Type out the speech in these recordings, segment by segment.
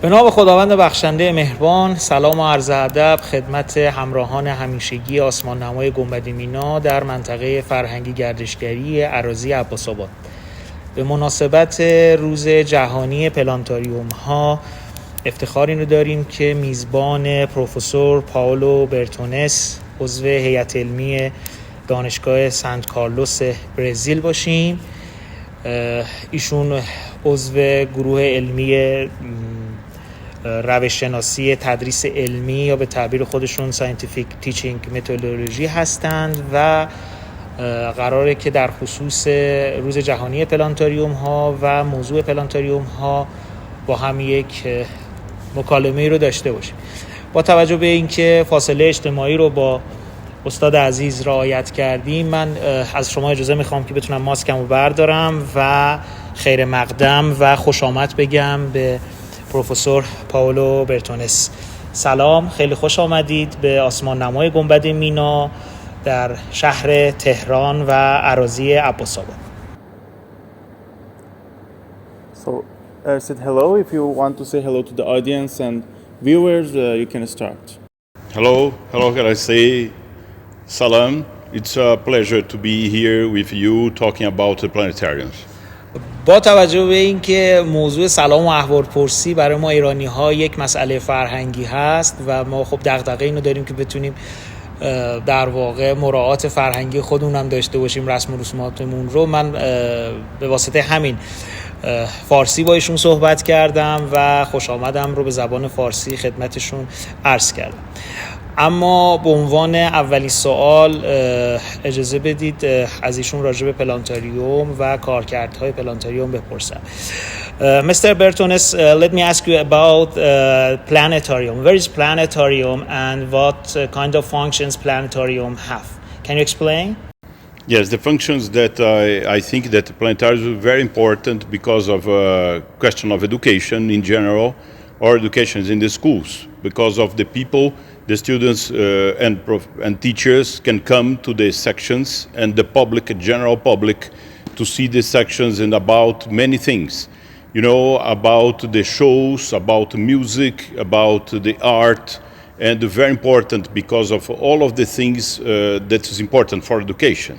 به نام خداوند بخشنده مهربان، سلام و عرض ادب خدمت همراهان همیشگی آسمان نمای گنبد مینا در منطقه فرهنگی گردشگری اراضی عباس‌آباد. به مناسبت روز جهانی پلانتاریوم ها افتخار اینو داریم که میزبان پروفسور پائولو برتونس عضو هیئت علمی دانشگاه سنت کارلوس برزیل باشیم. ایشون عضو گروه علمی روش‌شناسی تدریس علمی یا به تعبیر خودشون ساینتیفیک تیچینگ متدولوژی هستند و قراره که در خصوص روز جهانی پلانتاریوم ها و موضوع پلانتاریوم ها با هم یک مکالمه رو داشته باشیم. با توجه به اینکه فاصله اجتماعی رو با استاد عزیز رعایت کردیم، من از شما اجازه میخوام که بتونم ماسکم رو بردارم و خیر مقدم و خوش آمد بگم به پروفسور پائولو برتونس. سلام، خیلی خوش آمدید به آسمان نمای گنبد مینا در شهر تهران و اراضی عباس‌آباد. So, said hello. If you want to say hello to the audience and viewers, you can start. Hello, can I say salam? It's a pleasure to be here with you talking about the planetariums. با توجه به اینکه موضوع سلام و احوالپرسی برای ما ایرانی‌ها یک مسئله فرهنگی هست و ما خب دغدغه اینو داریم که بتونیم در واقع مراعات فرهنگی خودمون هم داشته باشیم، رسم و رسوماتمون رو، من به واسطه همین فارسی با ایشون صحبت کردم و خوش آمدم رو به زبان فارسی خدمتشون عرض کردم. اما به عنوان اولی سوال اجازه بدید از ایشون راجع به پلانتاریوم و کارکردهای پلانتاریوم بپرسم. Mr. Bretones, let me ask you about planetarium. Where is planetarium and what kind of functions planetarium have? Can you explain? Yes, the functions that I think that planetariums are very important because of question of education in general, or education in the schools, because of the people, the students and teachers can come to the sections and the public, general public, to see the sections and about many things. You know, about the shows, about music, about the art, and very important because of all of the things that is important for education.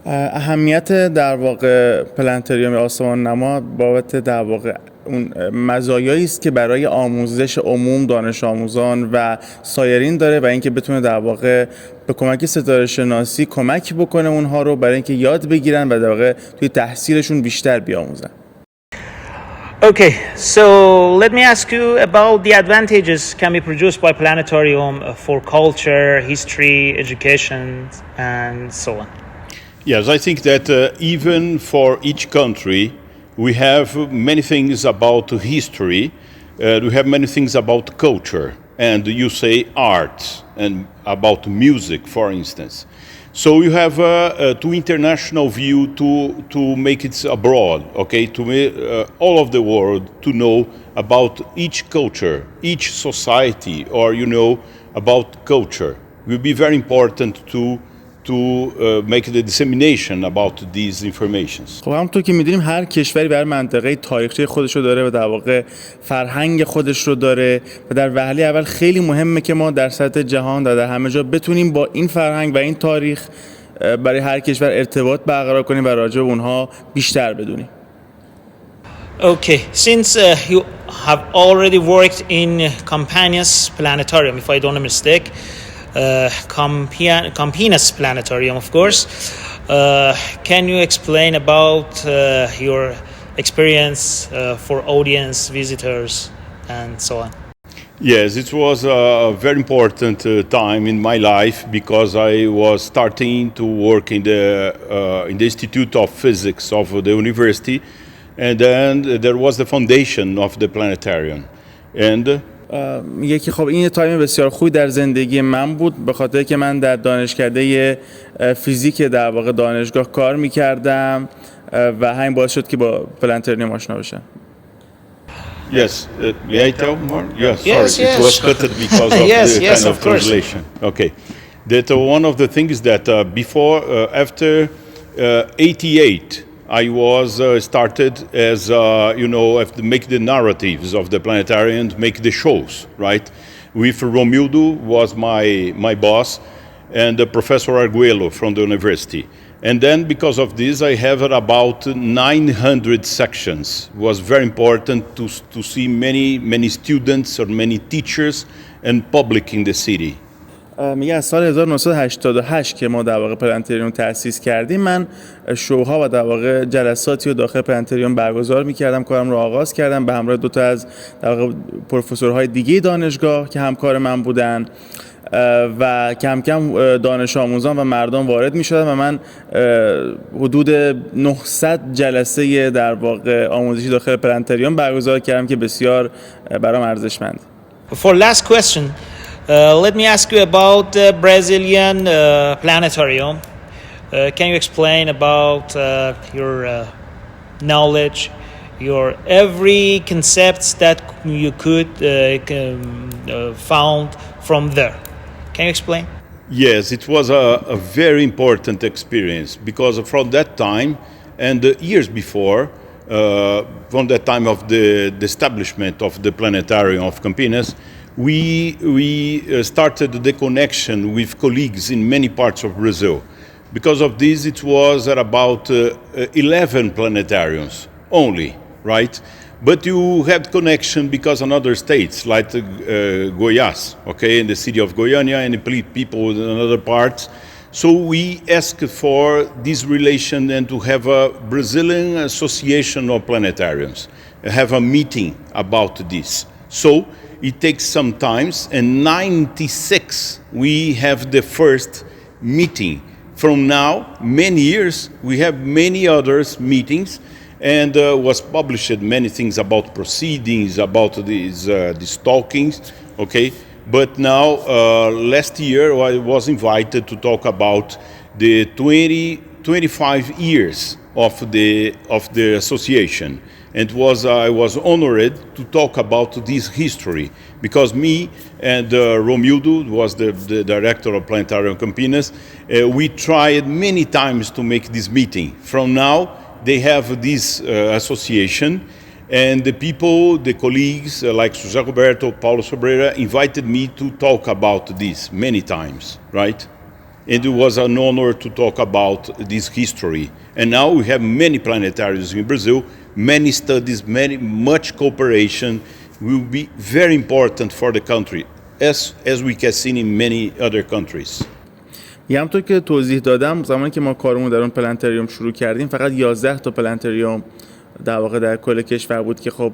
اهمیت در واقع پلانتاریوم آسمان نما بابت در واقع اون مزایایی است که برای آموزش عموم دانش آموزان و سایرین داره و اینکه بتونه در واقع به کمک ستاره شناسی کمک بکنه اونها رو برای اینکه یاد بگیرن و در واقع توی تحصیلشون بیشتر بیاموزن. Okay, so let me ask you about the advantages can be produced by planetarium for culture, history, education, and so on. Yes, I think that even for each country, we have many things about history, we have many things about culture, and you say art, and about music, for instance. So you have to international view to make it abroad, okay, to all of the world to know about each culture, each society, or you know about culture. It will be very important to make the dissemination about these informations. خب همونطور که می‌دونیم هر کشوری بر منطقه تاریخی خودش رو داره و در واقع فرهنگ خودش رو داره و در وهله اول خیلی مهمه که ما در سطح جهان و در همه جا بتونیم با این فرهنگ و این تاریخ برای هر کشور ارتباط برقرار کنیم و راجع به اونها بیشتر بدونیم. Okay, since you have already worked in Campinas Planetarium, if I don't mistake, Campinas Planetarium, of course. Can you explain about your experience for audience, visitors, and so on? Yes, it was a very important time in my life because I was starting to work in the Institute of Physics of the university, and then there was the foundation of the planetarium. And میگه که خب این تایم بسیار خوبی در زندگی من بود به خاطر که من در دانشکده فیزیک در واقع دانشگاه کار میکردم و همین باعث شد که با پلانتاریوم آشنا بشم. Yes, may I tell more? Yes, sorry, it was cut because of the kind of translation. Okay, that one of the things that before, after 88, I was started as, have to make the narratives of the planetarium, make the shows, right? With Romildo was my boss, and Professor Arguello from the university. And then because of this, I have about 900 sections. It was very important to see many students or many teachers and public in the city. میگه از سال 1988 که ما در واقع پلنتریوم تأسیس کردیم، من شوها و در واقع جلساتی رو داخل پلنتریوم برگزار می‌کردم، کارم رو آغاز کردم به همراه دو تا از در واقع پروفسورهای دیگه دانشگاه که همکار من بودن و کم کم دانش آموزان و مردم وارد می‌شدن و من حدود 900 جلسه در واقع آموزشی داخل پلنتریوم برگزار کردم که بسیار برام ارزشمند. For last question, let me ask you about the Brazilian Planetarium. Can you explain about your knowledge, your every concepts that you could found from there? Can you explain? Yes, it was a very important experience because from that time and the years before, from the time of the establishment of the Planetarium of Campinas, we started the connection with colleagues in many parts of Brazil. Because of this, it was at about 11 planetariums only, right? But you had connection because in other states, like Goiás, okay, in the city of Goiânia, and people in other parts. So we asked for this relation and to have a Brazilian Association of Planetariums, have a meeting about this. So it takes some time, and 96 we have the first meeting. From now, many years, we have many others meetings, and was published many things about proceedings, about these talkings, okay? But now, last year, I was invited to talk about the 25 years of the association. And I was honored to talk about this history because me and Romildo was the director of Planetarium Campinas. We tried many times to make this meeting. From now, they have this association, and the people, the colleagues like José Roberto, Paulo Bretones invited me to talk about this many times, right? And it was an honor to talk about this history. And now we have many planetariums in Brazil, many studies, much cooperation will be very important for the country, as we can see in many other countries. همونطور که توضیح دادم، زمانی که ما کارمون در اون پلنتریوم شروع کردیم فقط 11 تا پلنتریوم در واقع در کل کشور بود که خب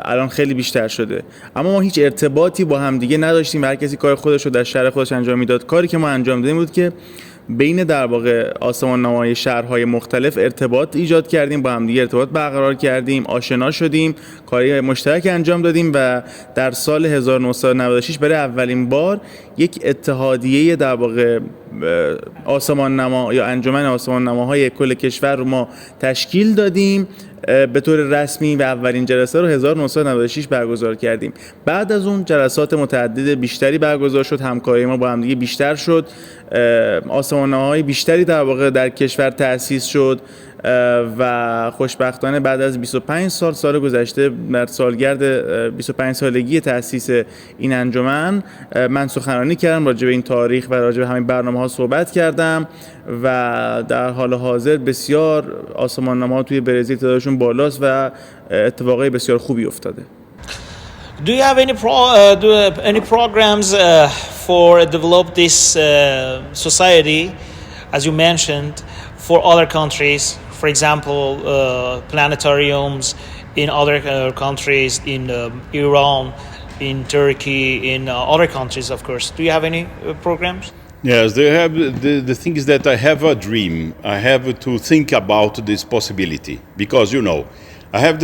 الان خیلی بیشتر شده، اما ما هیچ ارتباطی با هم دیگه نداشتیم. هر کسی کار خودش رو در شهر خودش انجام میداد. کاری که ما انجام دادیم بود که بین در واقع آسمان نمای شهرهای مختلف ارتباط ایجاد کردیم، با هم دیگه ارتباط برقرار کردیم، آشنا شدیم، کاری مشترک انجام دادیم و در سال 1996 برای اولین بار یک اتحادیه در واقع آسمان نما یا انجمن آسمان نماهای کل کشور رو ما تشکیل دادیم به طور رسمی و اولین جلسه رو 1996 برگزار کردیم. بعد از اون جلسات متعدد بیشتری برگزار شد، همکاری ما با هم دیگه بیشتر شد، آسمان‌نماهای بیشتری در واقع در کشور تأسیس شد و خوشبختانه بعد از 25 سال گذشته در سالگرد 25 سالگی تأسیس این انجمن من سخنرانی کردم راجع به این تاریخ و راجع به همین برنامه‌ها صحبت کردم و در حال حاضر بسیار آسمان‌نماها توی برزیل تعدادشون بالاست و اتفاقای بسیار خوبی افتاده. Do you have any programs for develop this society, as you mentioned, for other countries? For example, planetariums in other countries, in Iran, in Turkey, in other countries, of course. Do you have any programs? Yes, they have. The thing is that I have a dream. I have to think about this possibility because, I have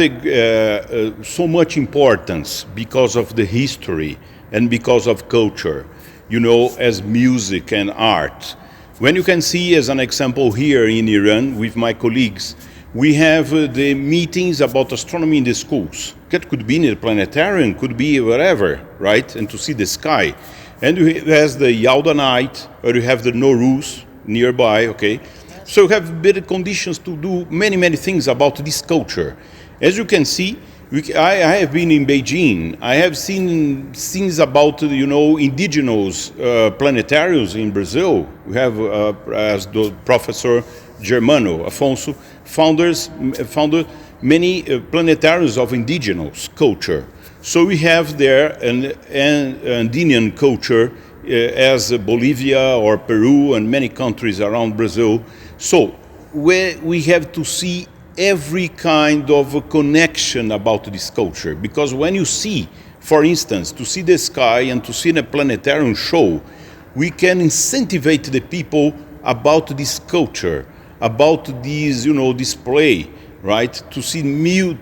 so much importance because of the history and because of culture, as music and art. When you can see, as an example here in Iran with my colleagues, we have the meetings about astronomy in the schools. That could be in the planetarium, could be wherever, right? And to see the sky. And there's the Yalda night, or you have the Nowruz nearby, okay? So we have better conditions to do many things about this culture. As you can see, I have been in Beijing. I have seen things about, indigenous planetariums in Brazil. We have, as the Professor Germano Afonso, founded many planetariums of indigenous culture. So we have there an Andean culture as Bolivia or Peru and many countries around Brazil. So we have to see every kind of a connection about this culture, because when you see, for instance, to see the sky and to see a planetarium show, we can incentivize the people about this culture, about this display, right? To see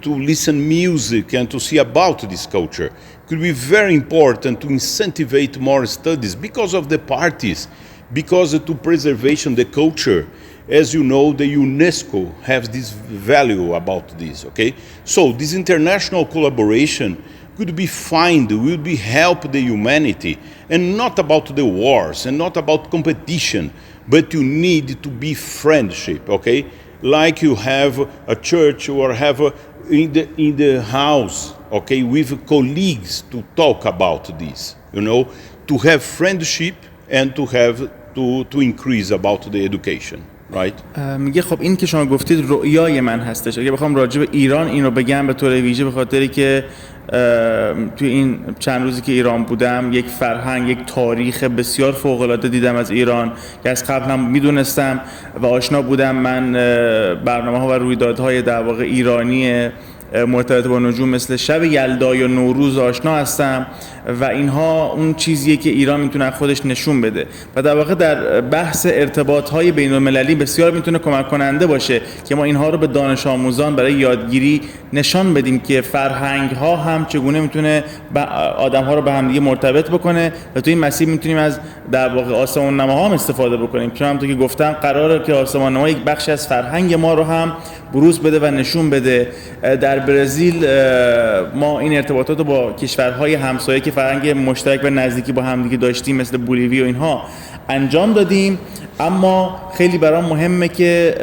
to listen music and to see about this culture. It could be very important to incentivize more studies because of the parties, because to preservation the culture. As you know, the UNESCO has this value about this, okay? So this international collaboration could be will be help the humanity, and not about the wars and not about competition, but you need to be friendship, okay? Like you have a church or have in the house, okay, with colleagues to talk about this, to have friendship and to have to increase about the education. Right. میگه خب این که شما گفتید رؤیای من هستش. اگه بخوام راجع به ایران اینو بگم به طور ویژه به خاطری که توی این چند روزی که ایران بودم یک فرهنگ، یک تاریخ بسیار فوق‌العاده دیدم از ایران که از قبل هم میدونستم و آشنا بودم. من برنامه‌ها و رویدادهای در واقع ایرانی مرتبط با نجوم مثل شب یلدا یا نوروز آشنا هستم و اینها اون چیزیه که ایران میتونه خودش نشون بده و در واقع در بحث ارتباط‌های بین‌المللی بسیار میتونه کمک کننده باشه که ما اینها رو به دانش آموزان برای یادگیری نشان بدیم که فرهنگ‌ها هم چگونه میتونه آدم‌ها رو به هم دیگه مرتبط بکنه و توی این مسیر میتونیم از در واقع آسمان نماها هم استفاده بکنیم. چون همونطور که گفتم قراره که آسمان نما یک بخشی از فرهنگ ما رو هم بروز بده و نشون بده. در برزیل ما این ارتباطات رو با کشورهای همسایه که فرهنگ مشترک و نزدیکی با همدیگه داشتیم مثل بولیوی و اینها انجام دادیم، اما خیلی برام مهمه که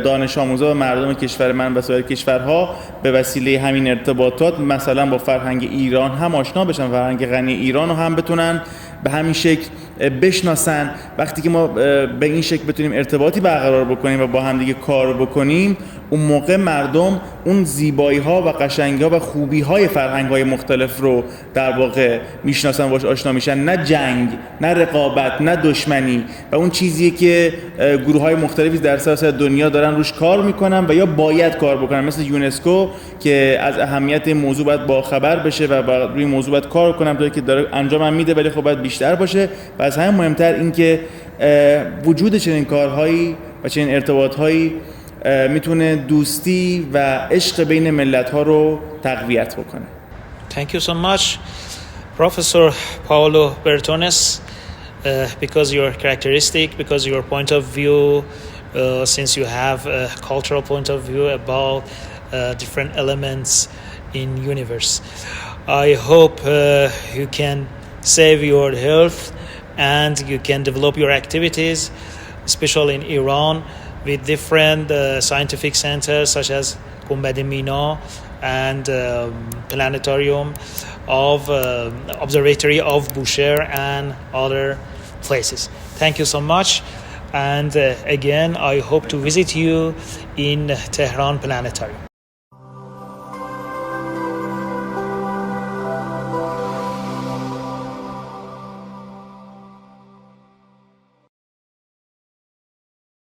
دانش آموزا و مردم کشور من و سایر کشورها به وسیله همین ارتباطات مثلا با فرهنگ ایران هم آشنا بشن، فرهنگ غنی ایران رو هم بتونن به همین شکل بشناسن. وقتی که ما به این شکل بتونیم ارتباطی برقرار بکنیم و با هم دیگه کار بکنیم، اون موقع مردم اون زیبایی ها و قشنگی ها و خوبی های فرهنگ های مختلف رو در واقع میشناسن، باش آشنا میشن. نه جنگ، نه رقابت، نه دشمنی و اون چیزیه که گروه های مختلفی در سراسر دنیا دارن روش کار میکنن و یا باید کار بکنن، مثل یونسکو که از اهمیت موضوع باید باخبر بشه و روی موضوع باید کار کنن تا که داره انجام میده، ولی خب باید بیشتر باشه. و از همه مهمتر این که وجود چنین کارهایی و چنین ارتباطهایی میتونه دوستی و عشق بین ملت‌ها رو تقویت بکنه. Thank you so much, Professor Paulo Bretones, because your characteristic, because your point of view, since you have a cultural point of view about different elements in universe. I hope you can save your health and you can develop your activities, especially in Iran, with different scientific centers such as Gumbad Mina and Planetarium of Observatory of Bushehr and other places. Thank you so much, and again I hope to visit you in Tehran Planetarium.